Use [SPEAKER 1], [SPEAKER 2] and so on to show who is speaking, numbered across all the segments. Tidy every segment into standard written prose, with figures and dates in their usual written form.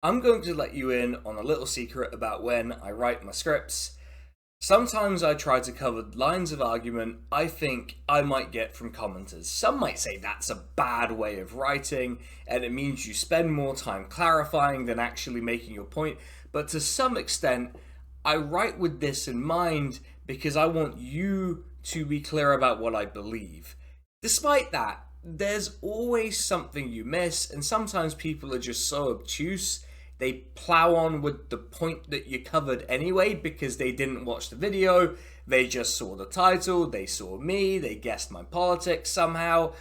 [SPEAKER 1] I'm going to let you in on a little secret about when I write my scripts. Sometimes I try to cover lines of argument I think I might get from commenters. Some might say that's a bad way of writing and it means you spend more time clarifying than actually making your point. But to some extent, I write with this in mind because I want you to be clear about what I believe. Despite that, there's always something you miss, and sometimes people are just so obtuse they plow on with the point that you covered anyway because they didn't watch the video, they just saw the title, they saw me, they guessed my politics somehow,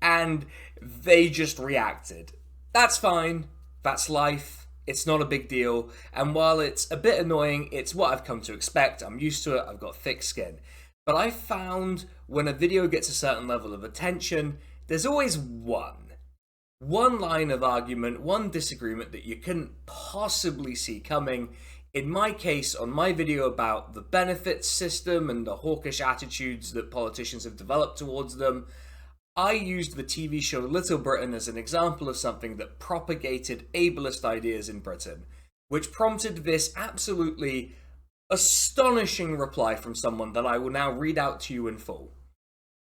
[SPEAKER 1] and they just reacted. That's fine, that's life, it's not a big deal, and while it's a bit annoying, it's what I've come to expect, I'm used to it, I've got thick skin. But I found when a video gets a certain level of attention, there's always one line of argument, one disagreement that you couldn't possibly see coming. In my case, on my video about the benefits system and the hawkish attitudes that politicians have developed towards them, I used the TV show Little Britain as an example of something that propagated ableist ideas in Britain, which prompted this absolutely astonishing reply from someone that I will now read out to you in full.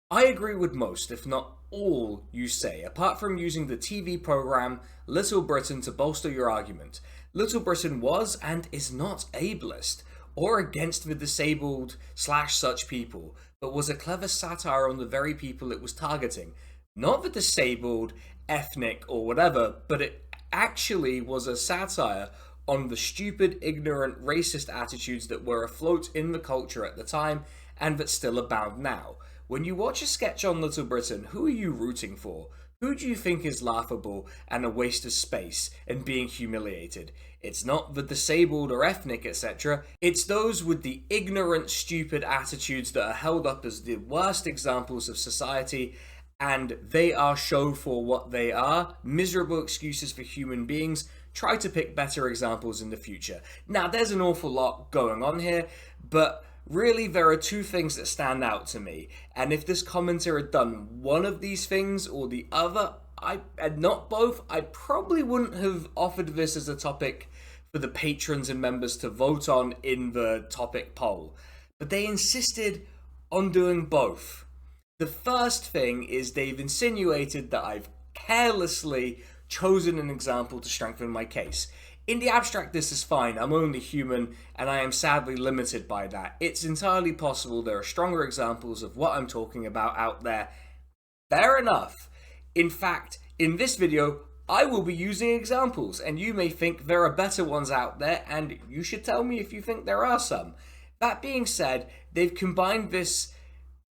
[SPEAKER 1] I agree with most, if not all, you say, apart from using the TV program Little Britain to bolster your argument. Little Britain was and is not ableist or against the disabled / such people, but was a clever satire on the very people it was targeting. Not the disabled, ethnic, or whatever, but it actually was a satire on the stupid, ignorant, racist attitudes that were afloat in the culture at the time and that still abound now. When you watch a sketch on Little Britain, who are you rooting for? Who do you think is laughable and a waste of space and being humiliated? It's not the disabled or ethnic, etc. It's those with the ignorant, stupid attitudes that are held up as the worst examples of society, and they are shown for what they are, miserable excuses for human beings. Try to pick better examples in the future. Now, there's an awful lot going on here, but really, there are two things that stand out to me, and if this commenter had done one of these things or the other, and not both, I probably wouldn't have offered this as a topic for the patrons and members to vote on in the topic poll. But they insisted on doing both. The first thing is they've insinuated that I've carelessly chosen an example to strengthen my case. In the abstract, this is fine. I'm only human, and I am sadly limited by that. It's entirely possible there are stronger examples of what I'm talking about out there. Fair enough. In fact, in this video, I will be using examples, and you may think there are better ones out there, and you should tell me if you think there are some. That being said, they've combined this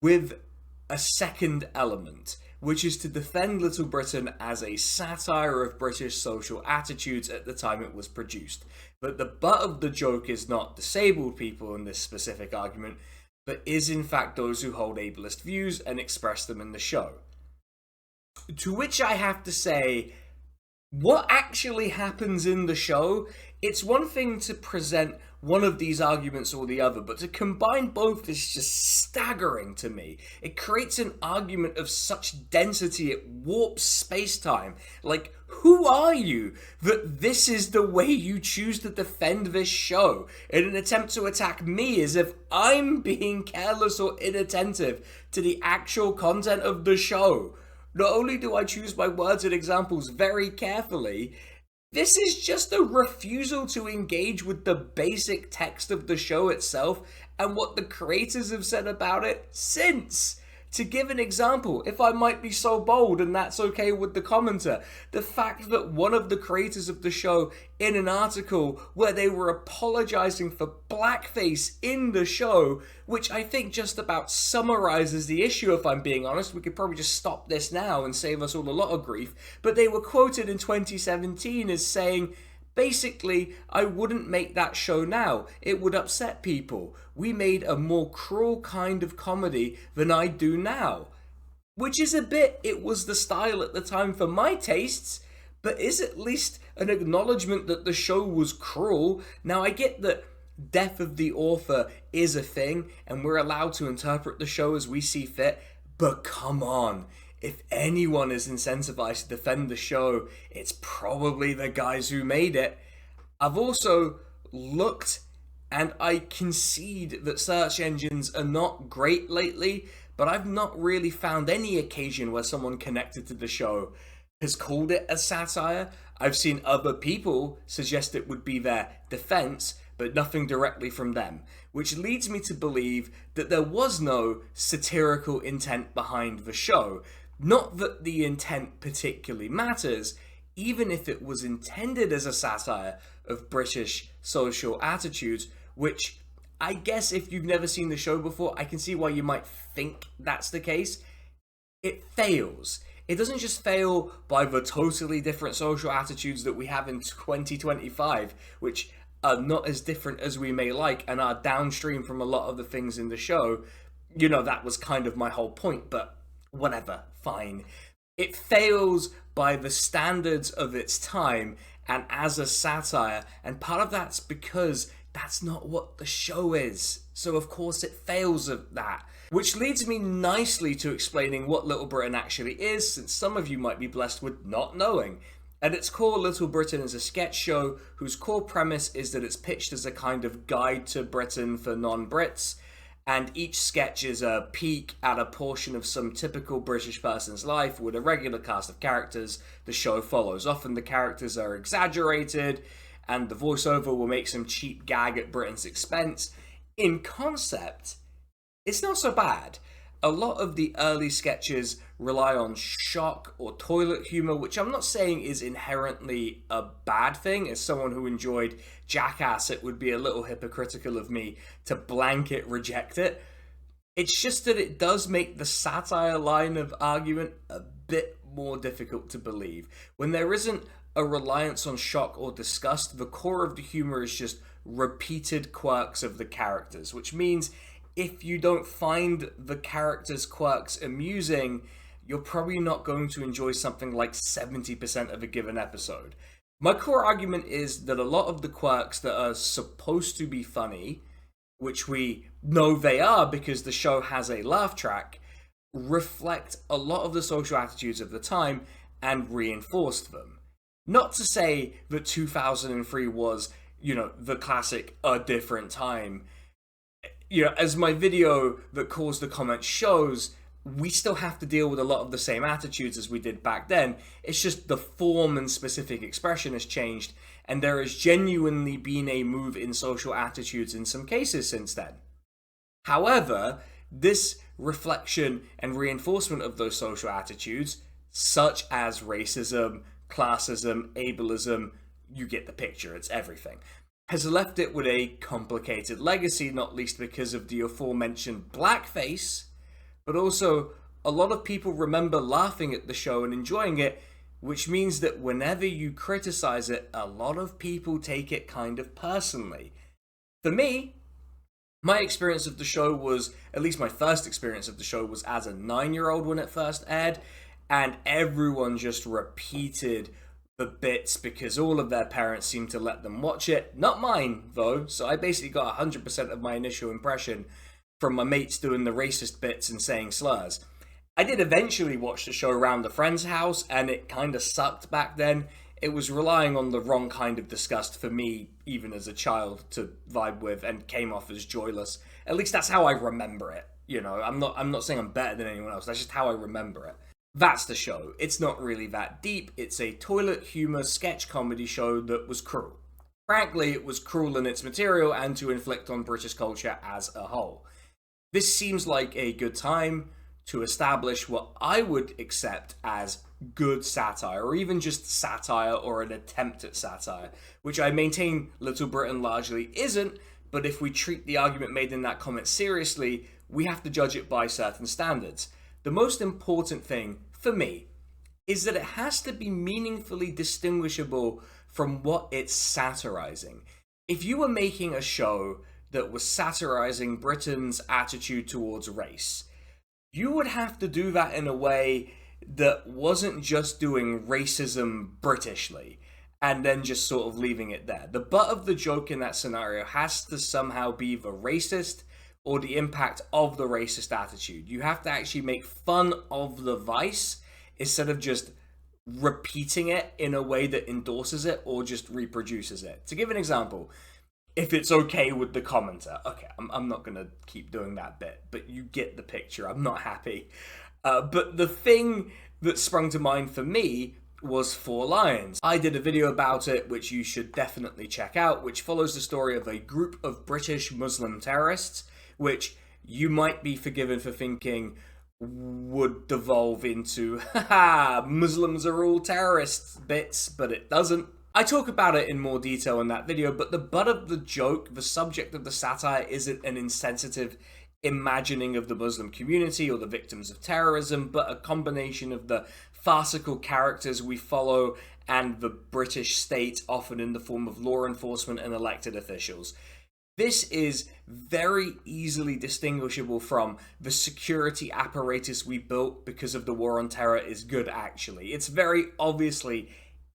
[SPEAKER 1] with a second element, which is to defend Little Britain as a satire of British social attitudes at the time it was produced. But the butt of the joke is not disabled people in this specific argument, but is in fact those who hold ableist views and express them in the show. To which I have to say, what actually happens in the show? It's one thing to present one of these arguments or the other, but to combine both is just staggering to me. It creates an argument of such density, it warps space-time. Like, who are you that this is the way you choose to defend this show in an attempt to attack me as if I'm being careless or inattentive to the actual content of the show? Not only do I choose my words and examples very carefully, this is just a refusal to engage with the basic text of the show itself and what the creators have said about it since. To give an example, if I might be so bold, and that's okay with the commenter, the fact that one of the creators of the show, in an article where they were apologizing for blackface in the show, which I think just about summarizes the issue, if I'm being honest, we could probably just stop this now and save us all a lot of grief, but they were quoted in 2017 as saying, basically, I wouldn't make that show now. It would upset people. We made a more cruel kind of comedy than I do now. Which is a bit, it was the style at the time for my tastes, but is at least an acknowledgement that the show was cruel. Now, I get that death of the author is a thing, and we're allowed to interpret the show as we see fit, but come on. if anyone is incentivized to defend the show, it's probably the guys who made it. I've also looked, and I concede that search engines are not great lately, but I've not really found any occasion where someone connected to the show has called it a satire. I've seen other people suggest it would be their defense, but nothing directly from them, which leads me to believe that there was no satirical intent behind the show. Not that the intent particularly matters, even if it was intended as a satire of British social attitudes, which I guess if you've never seen the show before, I can see why you might think that's the case. It fails. It doesn't just fail by the totally different social attitudes that we have in 2025, which are not as different as we may like and are downstream from a lot of the things in the show. You know, that was kind of my whole point, but whatever, fine. It fails by the standards of its time and as a satire, and part of that's because that's not what the show is. So of course it fails at that. Which leads me nicely to explaining what Little Britain actually is, since some of you might be blessed with not knowing. At its core, Little Britain is a sketch show whose core premise is that it's pitched as a kind of guide to Britain for non-Brits, and each sketch is a peek at a portion of some typical British person's life with a regular cast of characters the show follows. Often the characters are exaggerated, and the voiceover will make some cheap gag at Britain's expense. In concept, it's not so bad. A lot of the early sketches rely on shock or toilet humor, which I'm not saying is inherently a bad thing. As someone who enjoyed Jackass, it would be a little hypocritical of me to blanket reject it. It's just that it does make the satire line of argument a bit more difficult to believe. When there isn't a reliance on shock or disgust, the core of the humor is just repeated quirks of the characters, which means if you don't find the characters' quirks amusing, you're probably not going to enjoy something like 70% of a given episode. My core argument is that a lot of the quirks that are supposed to be funny, which we know they are because the show has a laugh track, reflect a lot of the social attitudes of the time and reinforced them. Not to say that 2003 was, the classic A Different Time. As my video that caused the comment shows, we still have to deal with a lot of the same attitudes as we did back then. It's just the form and specific expression has changed, and there has genuinely been a move in social attitudes in some cases since then. However, this reflection and reinforcement of those social attitudes, such as racism, classism, ableism, you get the picture, it's everything, has left it with a complicated legacy, not least because of the aforementioned blackface, but also a lot of people remember laughing at the show and enjoying it, which means that whenever you criticize it, a lot of people take it kind of personally. For me, my experience of the show was, at least my first experience of the show was as a 9-year-old when it first aired, and everyone just repeated the bits because all of their parents seemed to let them watch it. Not mine, though, so I basically got 100% of my initial impression from my mates doing the racist bits and saying slurs. I did eventually watch the show around a friend's house, and it kind of sucked back then. It was relying on the wrong kind of disgust for me, even as a child, to vibe with, and came off as joyless. At least that's how I remember it. I'm not saying I'm better than anyone else. That's just how I remember it. That's the show. It's not really that deep. It's a toilet humor sketch comedy show that was cruel. Frankly, it was cruel in its material and to inflict on British culture as a whole. This seems like a good time to establish what I would accept as good satire, or even just satire or an attempt at satire, which I maintain Little Britain largely isn't, but if we treat the argument made in that comment seriously, we have to judge it by certain standards. The most important thing, for me, is that it has to be meaningfully distinguishable from what it's satirizing. If you were making a show that was satirizing Britain's attitude towards race, you would have to do that in a way that wasn't just doing racism Britishly and then just sort of leaving it there. The butt of the joke in that scenario has to somehow be the racist or the impact of the racist attitude. You have to actually make fun of the vice instead of just repeating it in a way that endorses it or just reproduces it. To give an example, if it's okay with the commenter. Okay, I'm not going to keep doing that bit, but you get the picture. I'm not happy. But the thing that sprung to mind for me was Four Lions. I did a video about it, which you should definitely check out, which follows the story of a group of British Muslim terrorists, which you might be forgiven for thinking would devolve into, haha, Muslims are all terrorists bits, but it doesn't. I talk about it in more detail in that video, but the butt of the joke, the subject of the satire, isn't an insensitive imagining of the Muslim community or the victims of terrorism, but a combination of the farcical characters we follow and the British state, often in the form of law enforcement and elected officials. This is very easily distinguishable from the security apparatus we built because of the war on terror is good, actually. It's very obviously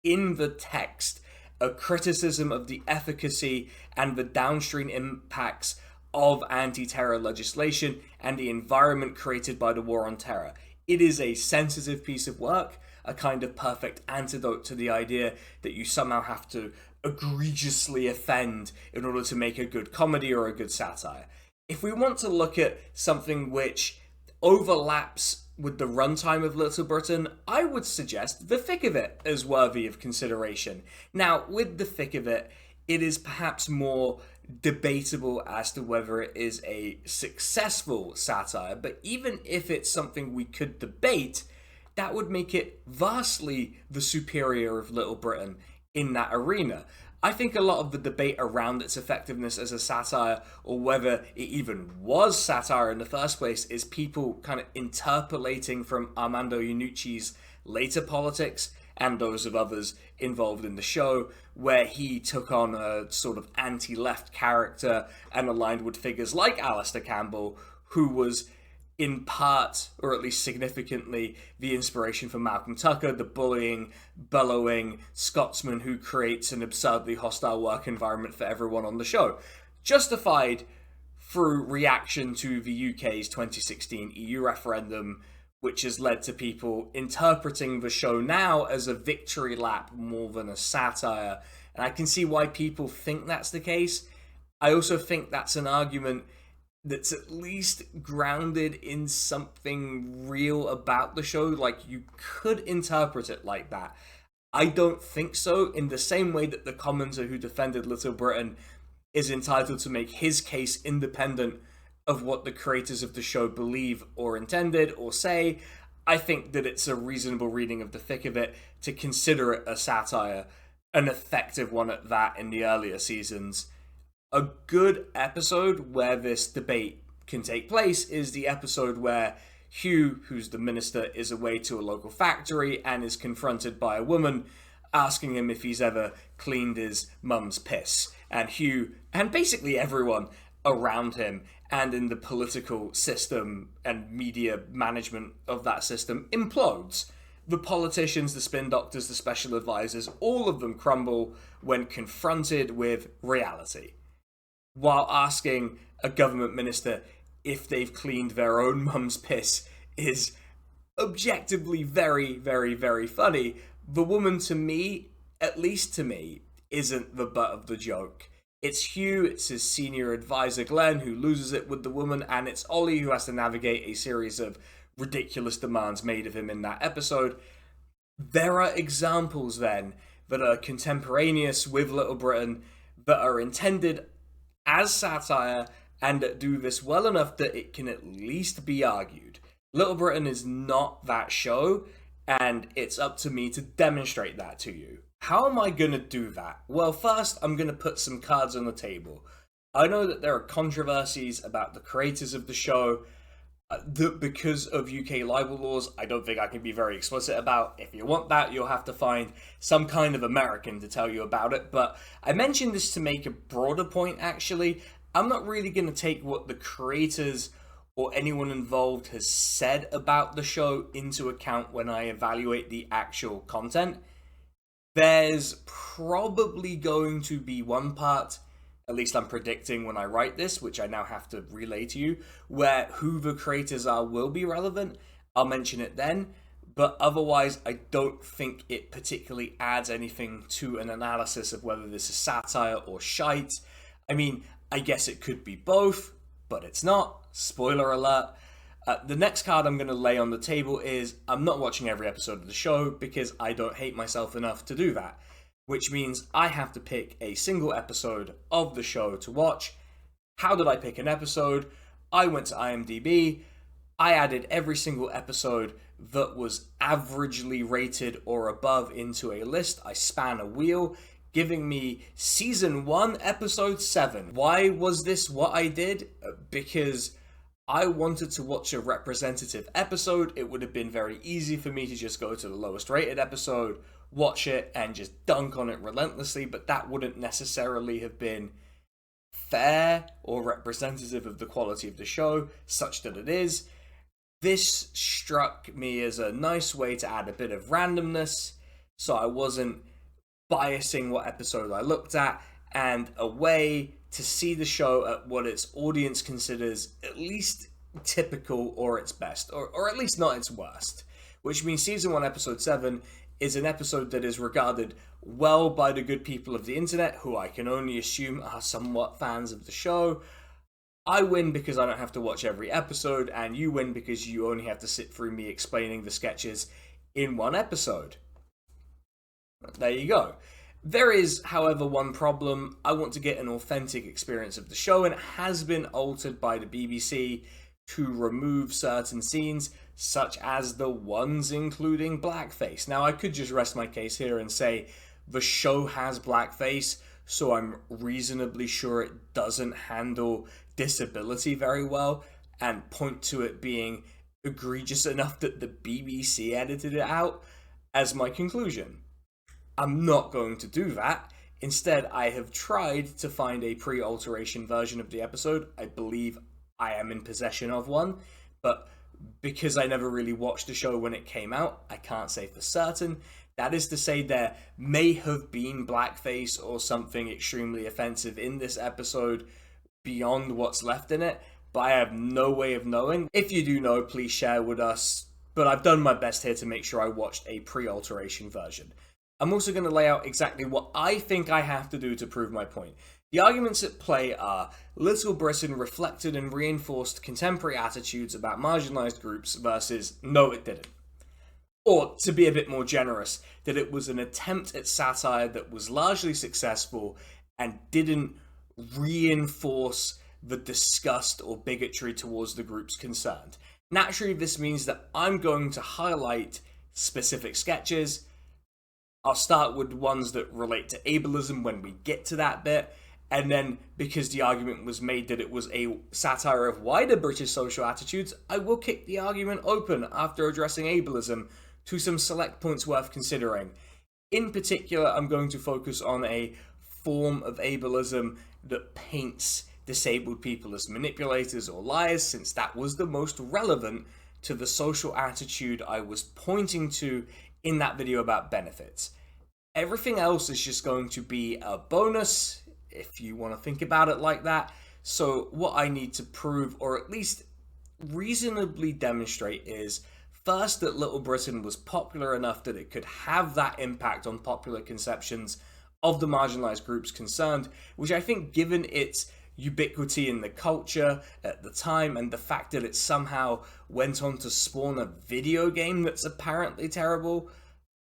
[SPEAKER 1] in the text a criticism of the efficacy and the downstream impacts of anti-terror legislation and the environment created by the war on terror. It is a sensitive piece of work, a kind of perfect antidote to the idea that you somehow have to egregiously offend in order to make a good comedy or a good satire. If we want to look at something which overlaps with the runtime of Little Britain, I would suggest The Thick of It as worthy of consideration. Now, with The Thick of It, it is perhaps more debatable as to whether it is a successful satire, but even if it's something we could debate, that would make it vastly the superior of Little Britain in that arena. I think a lot of the debate around its effectiveness as a satire, or whether it even was satire in the first place, is people kind of interpolating from Armando Iannucci's later politics and those of others involved in the show, where he took on a sort of anti-left character and aligned with figures like Alistair Campbell, who was in part, or at least significantly, the inspiration for Malcolm Tucker, the bullying, bellowing Scotsman who creates an absurdly hostile work environment for everyone on the show. Justified through reaction to the UK's 2016 EU referendum, which has led to people interpreting the show now as a victory lap more than a satire. And I can see why people think that's the case. I also think that's an argument that's at least grounded in something real about the show. Like, you could interpret it like that. I don't think so, in the same way that the commenter who defended Little Britain is entitled to make his case independent of what the creators of the show believe or intended or say. I think that it's a reasonable reading of The Thick of It to consider it a satire, an effective one at that in the earlier seasons. A good episode where this debate can take place is the episode where Hugh, who's the minister, is away to a local factory and is confronted by a woman asking him if he's ever cleaned his mum's piss. And Hugh, and basically everyone around him and in the political system and media management of that system, implodes. The politicians, the spin doctors, the special advisors, all of them crumble when confronted with reality. While asking a government minister if they've cleaned their own mum's piss is objectively very, very, very funny, the woman, to me, at least to me, isn't the butt of the joke. It's Hugh, it's his senior advisor Glenn who loses it with the woman, and it's Ollie who has to navigate a series of ridiculous demands made of him in that episode. There are examples then that are contemporaneous with Little Britain that are intended as satire and that do this well enough that it can at least be argued. Little Britain is not that show, and it's up to me to demonstrate that to you. How am I going to do that? Well, first, I'm going to put some cards on the table. I know that there are controversies about the creators of the show that because of UK libel laws, I don't think I can be very explicit about. If you want that, you'll have to find some kind of American to tell you about it. But I mentioned this to make a broader point, actually. I'm not really going to take what the creators or anyone involved has said about the show into account when I evaluate the actual content. There's probably going to be one part at least I'm predicting when I write this, which I now have to relay to you, where who the creators are will be relevant. I'll mention it then, but otherwise I don't think it particularly adds anything to an analysis of whether this is satire or shite. I mean, I guess it could be both, but it's not. Spoiler alert. The next card I'm going to lay on the table is I'm not watching every episode of the show because I don't hate myself enough to do that, which means I have to pick a single episode of the show to watch. How did I pick an episode? I went to IMDb. I added every single episode that was averagely rated or above into a list. I span a wheel, giving me season 1, episode 7. Why was this what I did? Because I wanted to watch a representative episode. It would have been very easy for me to just go to the lowest rated episode, watch it, and just dunk on it relentlessly, but that wouldn't necessarily have been fair or representative of the quality of the show, such that it is. This struck me as a nice way to add a bit of randomness, so I wasn't biasing what episode I looked at, and a way to see the show at what its audience considers at least typical or its best, or at least not its worst. Which means season 1, episode 7 is an episode that is regarded well by the good people of the internet, who I can only assume are somewhat fans of the show. I win because I don't have to watch every episode, and you win because you only have to sit through me explaining the sketches in one episode. There you go. There is, however, one problem. I want to get an authentic experience of the show, and it has been altered by the BBC to remove certain scenes, such as the ones including blackface. Now, I could just rest my case here and say the show has blackface, so I'm reasonably sure it doesn't handle disability very well, and point to it being egregious enough that the BBC edited it out as my conclusion. I'm not going to do that. Instead, I have tried to find a pre-alteration version of the episode. I believe I am in possession of one, but because I never really watched the show when it came out, I can't say for certain. That is to say, there may have been blackface or something extremely offensive in this episode beyond what's left in it, but I have no way of knowing. If you do know, please share with us, but I've done my best here to make sure I watched a pre-alteration version. I'm also going to lay out exactly what I think I have to do to prove my point. The arguments at play are Little Britain reflected and reinforced contemporary attitudes about marginalised groups versus no, it didn't. Or, to be a bit more generous, that it was an attempt at satire that was largely successful and didn't reinforce the disgust or bigotry towards the groups concerned. Naturally, this means that I'm going to highlight specific sketches. I'll start with ones that relate to ableism when we get to that bit, and then because the argument was made that it was a satire of wider British social attitudes, I will kick the argument open after addressing ableism to some select points worth considering. In particular, I'm going to focus on a form of ableism that paints disabled people as manipulators or liars, since that was the most relevant to the social attitude I was pointing to in that video about benefits. Everything else is just going to be a bonus, if you want to think about it like that. So what I need to prove, or at least reasonably demonstrate, is first that Little Britain was popular enough that it could have that impact on popular conceptions of the marginalised groups concerned, which I think, given its ubiquity in the culture at the time and the fact that it somehow went on to spawn a video game that's apparently terrible,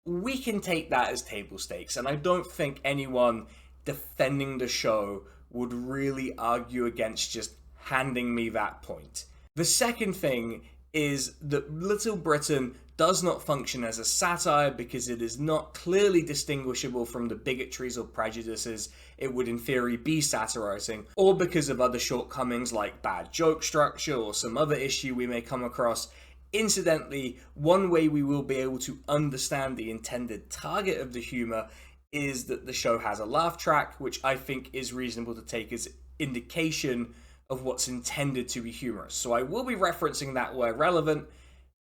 [SPEAKER 1] we can take that as table stakes, and I don't think anyone defending the show would really argue against just handing me that point. The second thing is that Little Britain does not function as a satire because it is not clearly distinguishable from the bigotries or prejudices it would in theory be satirizing, or because of other shortcomings like bad joke structure or some other issue we may come across. Incidentally, one way we will be able to understand the intended target of the humour is that the show has a laugh track, which I think is reasonable to take as indication of what's intended to be humorous. So I will be referencing that where relevant.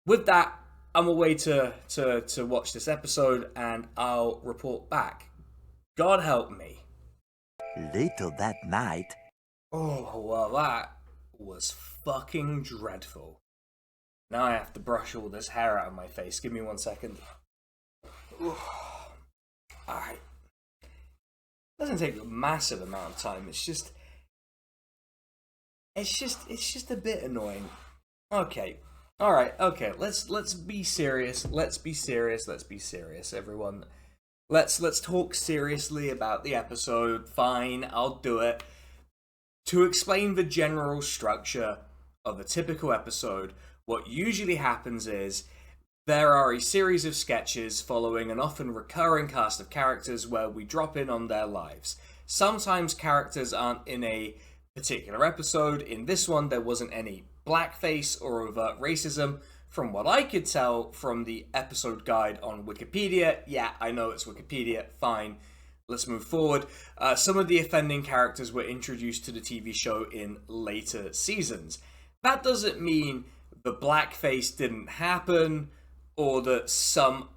[SPEAKER 1] With that, I'm away to watch this episode, and I'll report back. God help me.
[SPEAKER 2] Later that night,
[SPEAKER 1] Oh, well, that was fucking dreadful. Now I have to brush all this hair out of my face. Give me 1 second. Alright. Doesn't take a massive amount of time. It's just a bit annoying. Okay. Alright, okay. Let's be serious. Let's be serious, everyone. Let's talk seriously about the episode. Fine, I'll do it. To explain the general structure of a typical episode, what usually happens is there are a series of sketches following an often recurring cast of characters where we drop in on their lives. Sometimes characters aren't in a particular episode. In this one, there wasn't any blackface or overt racism. From what I could tell from the episode guide on Wikipedia, yeah, I know it's Wikipedia, fine. Let's move forward. Some of the offending characters were introduced to the TV show in later seasons. That doesn't mean the blackface didn't happen, or that some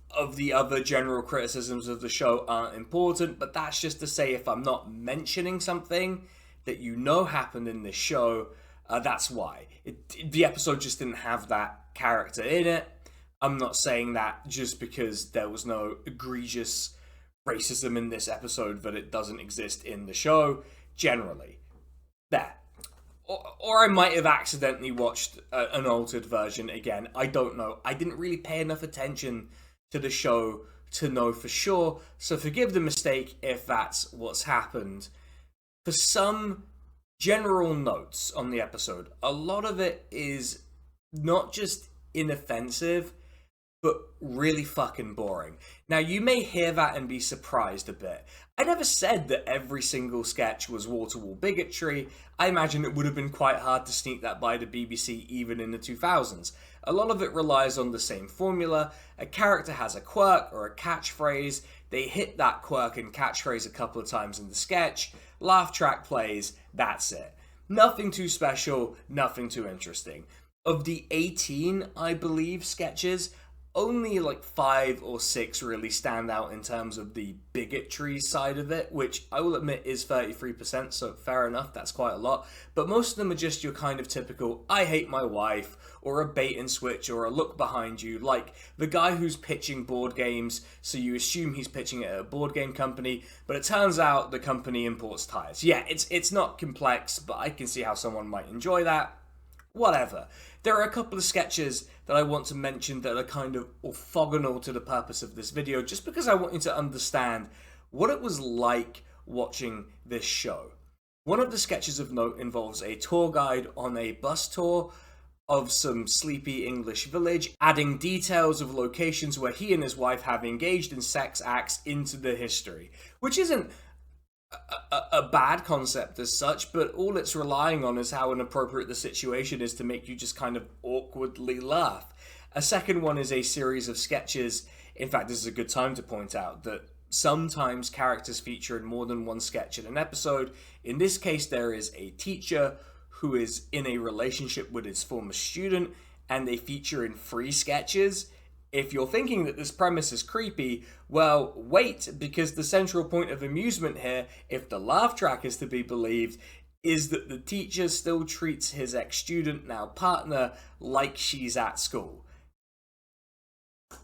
[SPEAKER 1] of the other general criticisms of the show aren't important, but that's just to say if I'm not mentioning something that you know happened in this show, that's why. The episode just didn't have that character in it. I'm not saying that just because there was no egregious racism in this episode that it doesn't exist in the show, generally. There. Or I might have accidentally watched an altered version again. I don't know. I didn't really pay enough attention to the show to know for sure, so forgive the mistake if that's what's happened. For some general notes on the episode, a lot of it is not just inoffensive, but really fucking boring. Now, you may hear that and be surprised a bit. I never said that every single sketch was wall-to-wall bigotry. I imagine it would have been quite hard to sneak that by the BBC even in the 2000s. A lot of it relies on the same formula. A character has a quirk or a catchphrase. They hit that quirk and catchphrase a couple of times in the sketch. Laugh track plays. That's it. Nothing too special, nothing too interesting. Of the 18, I believe, sketches, only like 5 or 6 really stand out in terms of the bigotry side of it, which I will admit is 33%, so fair enough, that's quite a lot. But most of them are just your kind of typical, I hate my wife, or a bait and switch, or a look behind you, like the guy who's pitching board games, so you assume he's pitching it at a board game company, but it turns out the company imports tires. Yeah, it's not complex, but I can see how someone might enjoy that. Whatever. There are a couple of sketches that I want to mention that are kind of orthogonal to the purpose of this video, just because I want you to understand what it was like watching this show. One of the sketches of note involves a tour guide on a bus tour of some sleepy English village, adding details of locations where he and his wife have engaged in sex acts into the history, which isn't a bad concept as such, but all it's relying on is how inappropriate the situation is to make you just kind of awkwardly laugh. A second one is a series of sketches. In fact, this is a good time to point out that sometimes characters feature in more than one sketch in an episode. In this case, there is a teacher who is in a relationship with his former student, and they feature in 3 sketches. If you're thinking that this premise is creepy, well, wait, because the central point of amusement here, if the laugh track is to be believed, is that the teacher still treats his ex-student, now partner, like she's at school.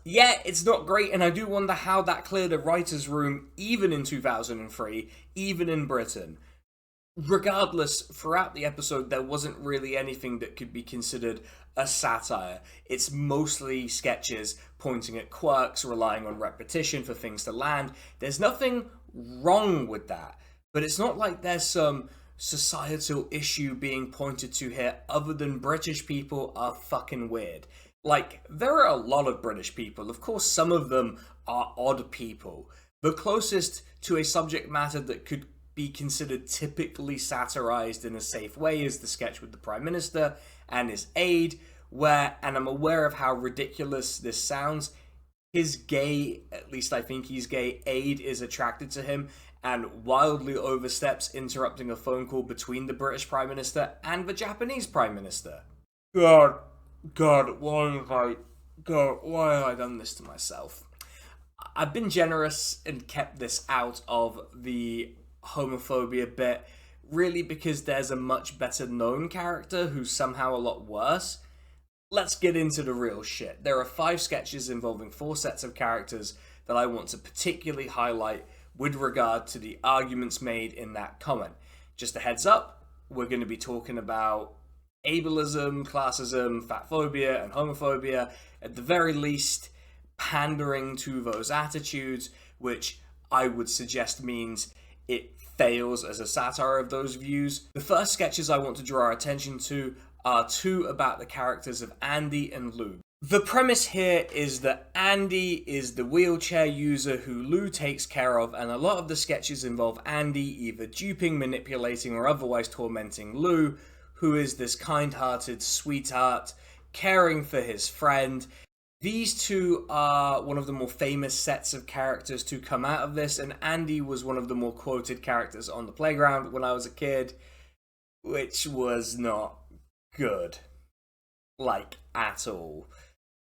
[SPEAKER 1] Yeah, it's not great, and I do wonder how that cleared a writer's room, even in 2003, even in Britain. Regardless, throughout the episode, there wasn't really anything that could be considered a satire. It's mostly sketches pointing at quirks, relying on repetition for things to land. There's nothing wrong with that, but it's not like there's some societal issue being pointed to here other than British people are fucking weird. Like, there are a lot of British people. Of course, some of them are odd people. The closest to a subject matter that could be considered typically satirized in a safe way is the sketch with the Prime Minister and his aide, where, and I'm aware of how ridiculous this sounds, his gay, at least I think he's gay, aide is attracted to him and wildly oversteps, interrupting a phone call between the British Prime Minister and the Japanese Prime Minister. God, why have I done this to myself? I've been generous and kept this out of the homophobia bit really because there's a much better known character who's somehow a lot worse. Let's get into the real shit. There are 5 sketches involving 4 sets of characters that I want to particularly highlight with regard to the arguments made in that comment. Just a heads up, we're going to be talking about ableism, classism, fatphobia, and homophobia. At the very least, pandering to those attitudes, which I would suggest means it fails as a satire of those views. The first sketches I want to draw our attention to are 2 about the characters of Andy and Lou. The premise here is that Andy is the wheelchair user who Lou takes care of, and a lot of the sketches involve Andy either duping, manipulating, or otherwise tormenting Lou, who is this kind-hearted sweetheart, caring for his friend. These 2 are one of the more famous sets of characters to come out of this, and Andy was one of the more quoted characters on the playground when I was a kid, which was not good. Like, at all.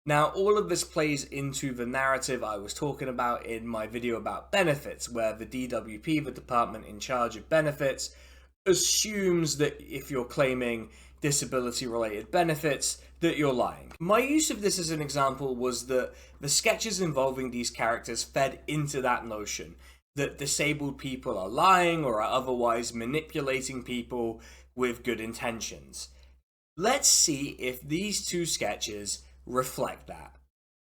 [SPEAKER 1] Now, all of this plays into the narrative I was talking about in my video about benefits, where the DWP, the department in charge of benefits, assumes that if you're claiming disability-related benefits, that you're lying. My use of this as an example was that the sketches involving these characters fed into that notion, that disabled people are lying or are otherwise manipulating people with good intentions. Let's see if these 2 sketches reflect that.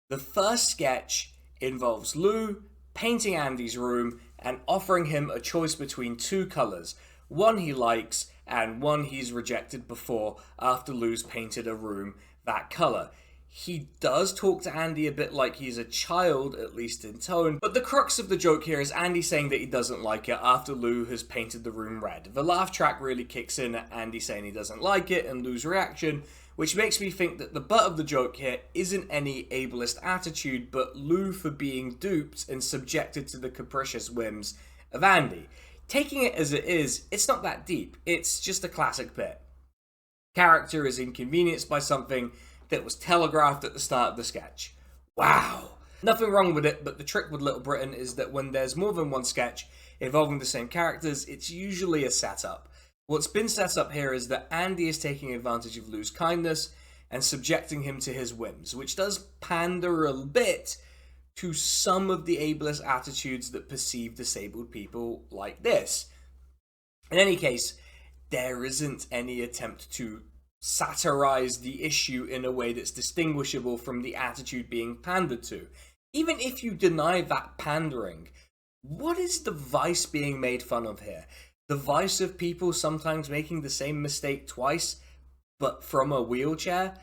[SPEAKER 1] The first sketch involves Lou painting Andy's room and offering him a choice between 2 colours, one he likes and one he's rejected before after Lou's painted a room that colour. He does talk to Andy a bit like he's a child, at least in tone, but the crux of the joke here is Andy saying that he doesn't like it after Lou has painted the room red. The laugh track really kicks in at Andy saying he doesn't like it and Lou's reaction, which makes me think that the butt of the joke here isn't any ableist attitude, but Lou for being duped and subjected to the capricious whims of Andy. Taking it as it is, it's not that deep, it's just a classic bit. Character is inconvenienced by something that was telegraphed at the start of the sketch. Wow! Nothing wrong with it, but the trick with Little Britain is that when there's more than one sketch involving the same characters, it's usually a setup. What's been set up here is that Andy is taking advantage of Lou's kindness and subjecting him to his whims, which does pander a bit to some of the ableist attitudes that perceive disabled people like this. In any case, there isn't any attempt to satirize the issue in a way that's distinguishable from the attitude being pandered to. Even if you deny that pandering, what is the vice being made fun of here? The vice of people sometimes making the same mistake twice, but from a wheelchair?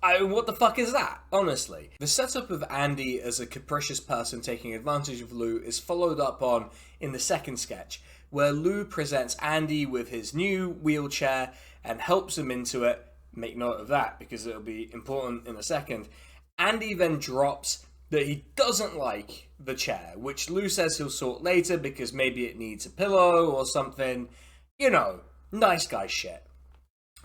[SPEAKER 1] What the fuck is that, honestly? The setup of Andy as a capricious person taking advantage of Lou is followed up on in the second sketch, where Lou presents Andy with his new wheelchair and helps him into it. Make note of that, because it'll be important in a second. Andy then drops that he doesn't like the chair, which Lou says he'll sort later because maybe it needs a pillow or something. You know, nice guy shit.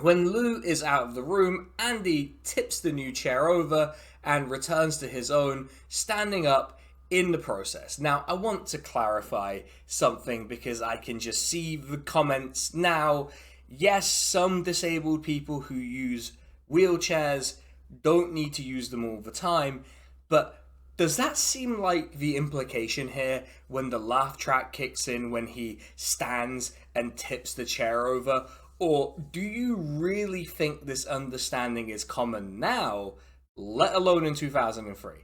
[SPEAKER 1] When Lou is out of the room, Andy tips the new chair over and returns to his own, standing up in the process. Now, I want to clarify something because I can just see the comments now. Yes, some disabled people who use wheelchairs don't need to use them all the time, but does that seem like the implication here when the laugh track kicks in when he stands and tips the chair over? Or do you really think this understanding is common now, let alone in 2003?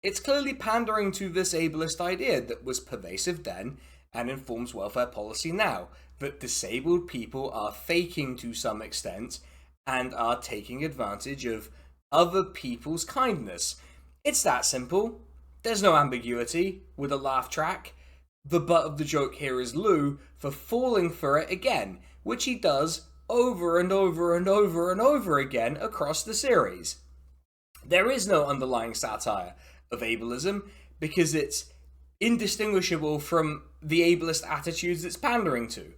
[SPEAKER 1] It's clearly pandering to this ableist idea that was pervasive then and informs welfare policy now, that disabled people are faking to some extent and are taking advantage of other people's kindness. It's that simple. There's no ambiguity with a laugh track. The butt of the joke here is Lou for falling for it again, which he does over and over and over and over again across the series. There is no underlying satire of ableism because it's indistinguishable from the ableist attitudes it's pandering to.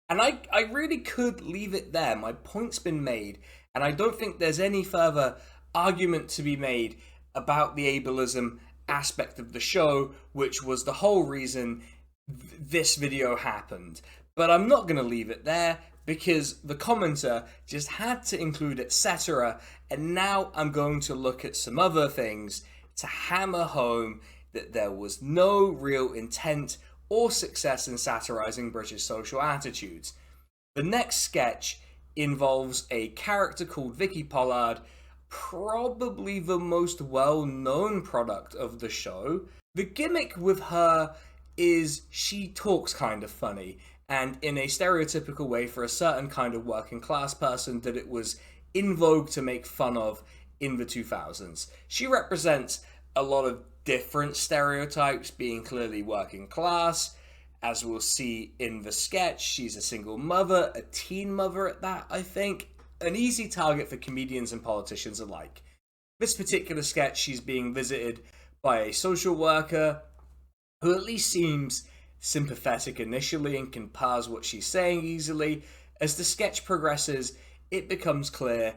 [SPEAKER 1] And I really could leave it there. My point's been made, and I don't think there's any further argument to be made about the ableism aspect of the show, which was the whole reason this video happened. But I'm not going to leave it there because the commenter just had to include etc. And now I'm going to look at some other things to hammer home that there was no real intent or success in satirizing British social attitudes. The next sketch involves a character called Vicky Pollard, probably the most well-known product of the show. The gimmick with her is she talks kind of funny, and in a stereotypical way for a certain kind of working class person that it was in vogue to make fun of in the 2000s. She represents a lot of different stereotypes, being clearly working class. As we'll see in the sketch, she's a single mother, a teen mother at that, I think. An easy target for comedians and politicians alike. This particular sketch, she's being visited by a social worker who at least seems sympathetic initially and can parse what she's saying easily. As the sketch progresses, it becomes clear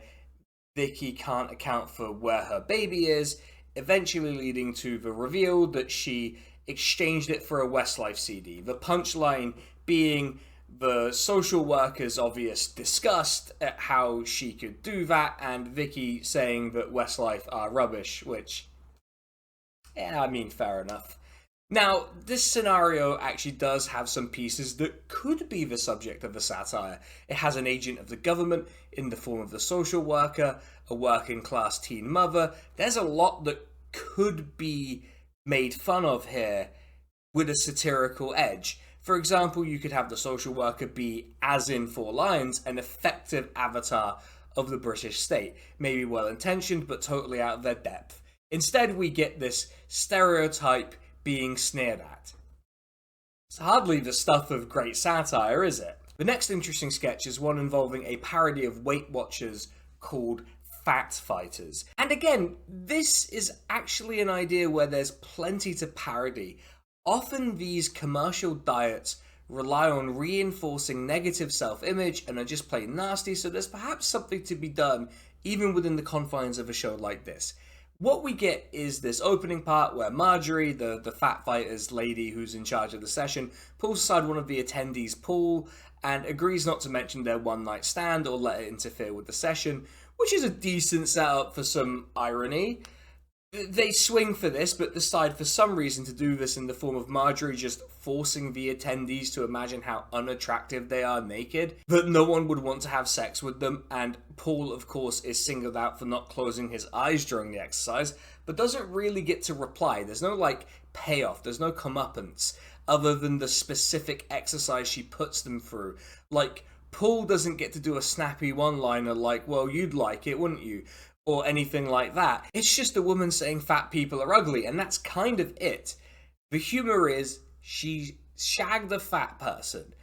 [SPEAKER 1] Vicky can't account for where her baby is, eventually leading to the reveal that she exchanged it for a Westlife CD. The punchline being the social worker's obvious disgust at how she could do that, and Vicky saying that Westlife are rubbish, which, yeah, I mean, fair enough. Now, this scenario actually does have some pieces that could be the subject of the satire. It has an agent of the government in the form of the social worker, a working class teen mother. There's a lot that could be made fun of here with a satirical edge. For example, you could have the social worker be, as in 4 lines, an effective avatar of the British state. Maybe well-intentioned, but totally out of their depth. Instead, we get this stereotype being sneered at. It's hardly the stuff of great satire, is it? The next interesting sketch is one involving a parody of Weight Watchers called Fat Fighters. And again, this is actually an idea where there's plenty to parody. Often these commercial diets rely on reinforcing negative self-image and are just plain nasty, so there's perhaps something to be done even within the confines of a show like this. What we get is this opening part where Marjorie, the Fat Fighters lady who's in charge of the session, pulls aside one of the attendees, Paul, and agrees not to mention their one-night stand or let it interfere with the session, which is a decent setup for some irony. They swing for this, but decide for some reason to do this in the form of Marjorie just forcing the attendees to imagine how unattractive they are naked, that no one would want to have sex with them, and Paul, of course, is singled out for not closing his eyes during the exercise, but doesn't really get to reply. There's no, payoff, there's no comeuppance, other than the specific exercise she puts them through. Paul doesn't get to do a snappy one-liner like, well, you'd like it, wouldn't you? Or anything like that. It's just a woman saying fat people are ugly, and that's kind of it. The humor is, she shagged a fat person.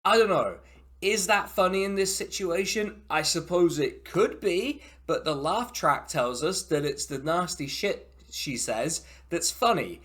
[SPEAKER 1] I don't know, is that funny in this situation? I suppose it could be, but the laugh track tells us that it's the nasty shit she says that's funny.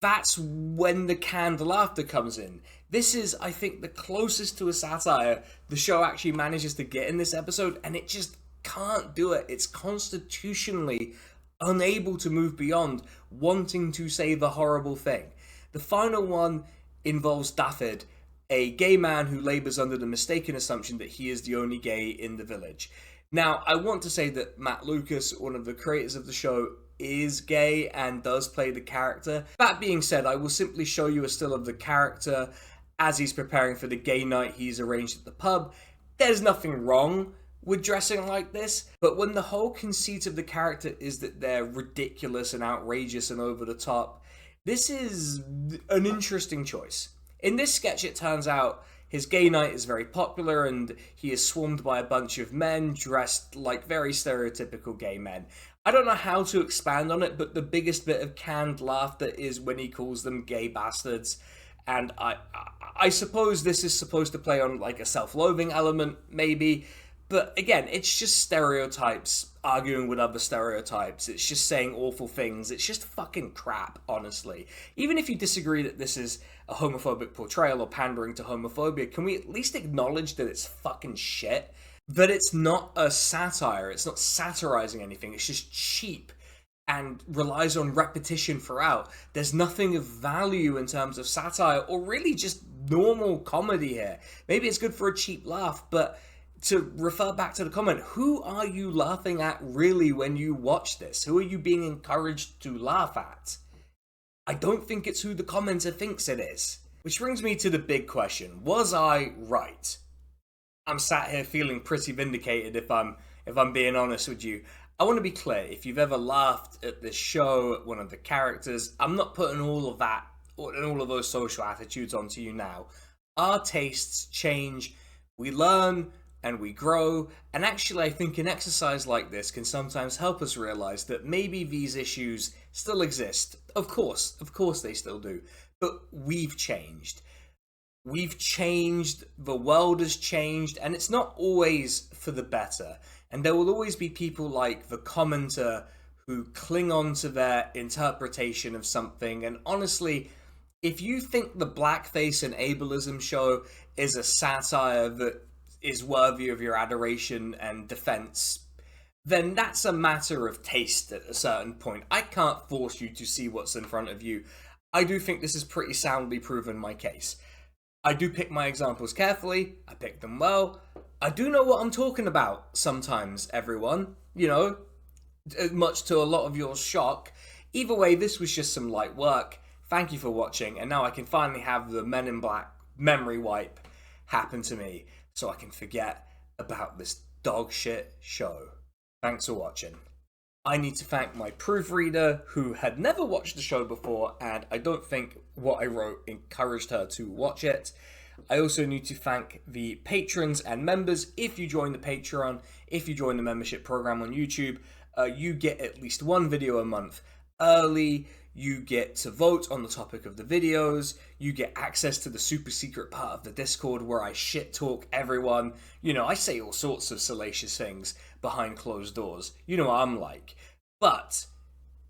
[SPEAKER 1] That's when the canned laughter comes in. This is, I think, the closest to a satire the show actually manages to get in this episode, and it just can't do it. It's constitutionally unable to move beyond wanting to say the horrible thing. The final one involves Daffyd, a gay man who labours under the mistaken assumption that he is the only gay in the village. Now, I want to say that Matt Lucas, one of the creators of the show, is gay and does play the character. That being said, I will simply show you a still of the character as he's preparing for the gay night he's arranged at the pub. There's nothing wrong with dressing like this, but when the whole conceit of the character is that they're ridiculous and outrageous and over the top, this is an interesting choice. In this sketch, it turns out his gay night is very popular and he is swarmed by a bunch of men dressed like very stereotypical gay men. I don't know how to expand on it, but the biggest bit of canned laughter is when he calls them gay bastards. And I suppose this is supposed to play on like a self-loathing element, maybe. But again, it's just stereotypes arguing with other stereotypes. It's just saying awful things. It's just fucking crap, honestly. Even if you disagree that this is a homophobic portrayal or pandering to homophobia, can we at least acknowledge that it's fucking shit? That it's not a satire. It's not satirizing anything. It's just cheap. and relies on repetition throughout. There's nothing of value in terms of satire or really just normal comedy here. Maybe it's good for a cheap laugh, but to refer back to the comment, who are you laughing at really when you watch this? Who are you being encouraged to laugh at? I don't think it's who the commenter thinks it is. Which brings me to the big question. Was I right? I'm sat here feeling pretty vindicated if I'm being honest with you. I want to be clear, if you've ever laughed at this show, at one of the characters, I'm not putting all of that and all of those social attitudes onto you now. Our tastes change, we learn and we grow, and actually I think an exercise like this can sometimes help us realize that maybe these issues still exist. Of course they still do, but we've changed. We've changed, the world has changed, and it's not always for the better. And there will always be people like the commenter who cling on to their interpretation of something. And honestly, if you think the blackface and ableism show is a satire that is worthy of your adoration and defense, then that's a matter of taste at a certain point. I can't force you to see what's in front of you. I do think this has pretty soundly proven my case. I do pick my examples carefully, I pick them well. I do know what I'm talking about sometimes, everyone. You know, much to a lot of your shock. Either way, this was just some light work. Thank you for watching, and now I can finally have the Men in Black memory wipe happen to me so I can forget about this dog shit show. Thanks for watching. I need to thank my proofreader who had never watched the show before, and I don't think what I wrote encouraged her to watch it. I also need to thank the patrons and members. If you join the Patreon, if you join the membership program on YouTube, you get at least one video a month early. You get to vote on the topic of the videos. You get access to the super secret part of the Discord where I shit talk everyone. You know, I say all sorts of salacious things behind closed doors. You know what I'm like. But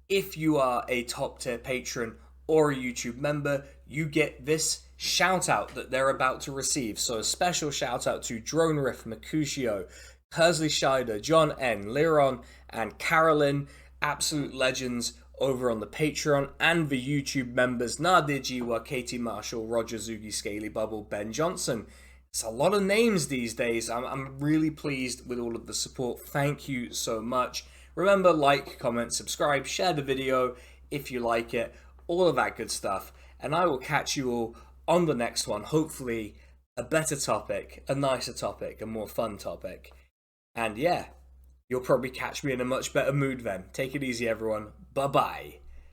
[SPEAKER 1] if you are a top tier patron or a YouTube member, you get this shout out that they're about to receive. So a special shout out to Drone Riff, Mercutio, Kersley Scheider, John N, Liron, and Carolyn, absolute legends over on the Patreon, and the YouTube members Nadir Jiwa, Katie Marshall, Roger Zugi, Scaly Bubble, Ben Johnson. It's a lot of names these days. I'm really pleased with all of the support. Thank you so much. Remember, like, comment, subscribe, share the video if you like it, all of that good stuff. And I will catch you all on the next one. Hopefully a better topic, a nicer topic, a more fun topic. And yeah, you'll probably catch me in a much better mood then. Take it easy, everyone. Bye-bye.